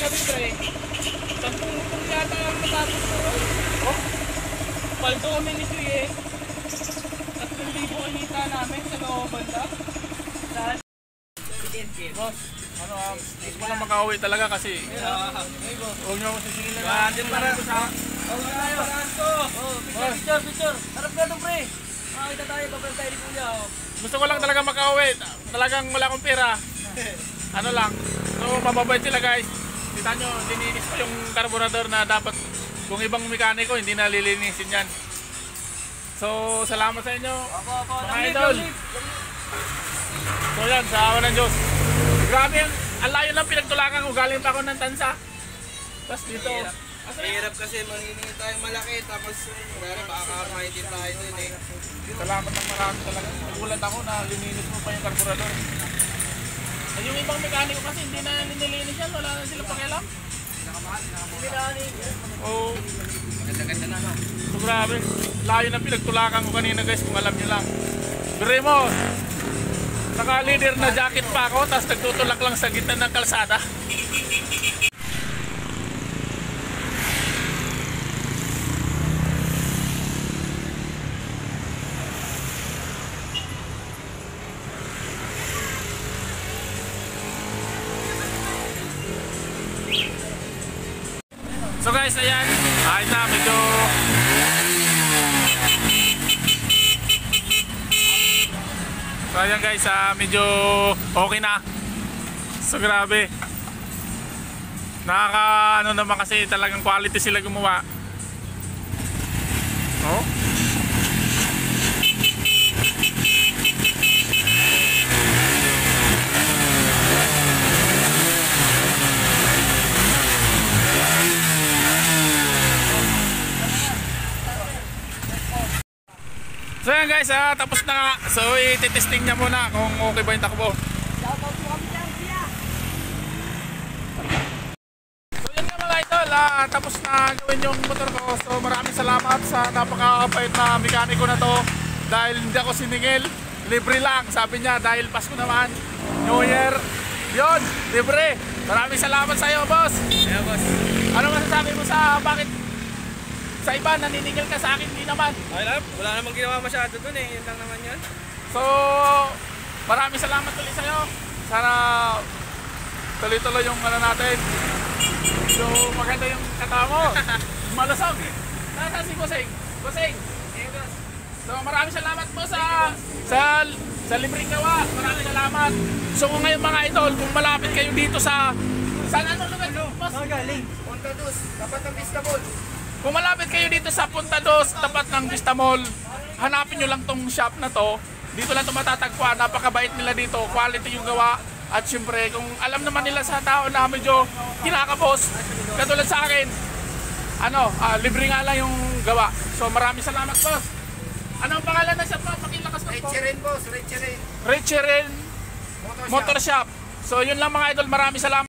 namin pre. 10 yata ang matapos ko. Oh, paldo kami ni Kuya eh. 3,000 kinita namin sa looban lang. Boss, ano gusto ko lang makauwi talaga kasi huwag nyo ako sisingin na Din para sa picture. Harap ka doon pre. Makakita tayo, babal tayo ni Kuya. gusto ko lang talaga makauwi. Talagang wala akong pera. Ano lang. So mababait sila guys. Kita nyo, lininis pa yung carburetor na dapat kung ibang mekaniko hindi na lilinisin yan. So salamat sa inyo mga idol. So yan, sa awa ng Diyos. Grabe yan, ang layo lang pinagtulakan ko. Galing pa ako ng Tansa. Tapos dito. Mahirap kasi mangingi tayo malaki tapos kaya makakamahin din tayo dun eh. Salamat ng marami talaga. Nagulat ako na lininis mo pa yung carburetor. Yung ibang mekaniko kasi hindi na nililinis yan. Wala na silang pakialam. Oo. Ganda-ganda na no. So grabe. Layo na pinagtulakan ko kanina guys kung alam nyo lang. Bire mo. Naka-leader na jacket pa ako tapos nagtutulak lang sa gitna ng kalsada. So guys, ayan. Ayos na, medyo so ayan guys, medyo okay na. So grabe. Nakaka ano naman kasi talagang quality sila gumawa. Oh. So yan guys, tapos na nga. So i-testing niya muna kung okay ba yung takbo. So yan nga mga idol, tapos na gawin yung motor ko. So maraming salamat sa napakabait na mekaniko na to. Dahil hindi ako siningil, libre lang. Sabi niya dahil Pasko naman, New Year. Yun, libre. Maraming salamat sa iyo boss. Yeah, boss. Ano masasabi mo sa bakit sa iba naniningil ka, sa akin di naman? Wala namang ginawa masyado dun eh. Yun lang naman yun. So, maraming salamat ulit sa'yo. Sana tuloy-tuloy yung ano natin. So, maganda yung kata mo. Malasog. Nasa si Kusing. Kusing. So, maraming salamat po sa libreng gawa. Maraming salamat. So, kung ngayon mga idol, kung malapit kayo dito sa ano lugar? Galing. Punta dos. Dapat ang Vista Mall. Kung malapit kayo dito sa Punta Dos, tapat ng Vista Mall, hanapin nyo lang tong shop na to. Dito lang ito matatagpuan. Napakabait nila dito. Quality yung gawa. At syempre, kung alam naman nila sa tao na medyo kinakapos, katulad sa akin, libre nga lang yung gawa. So maraming salamat boss. Anong pangalan na shop mo? Pakilakas mo po. Richerin boss. Richerin Motor Shop. So yun lang mga idol. Maraming salamat.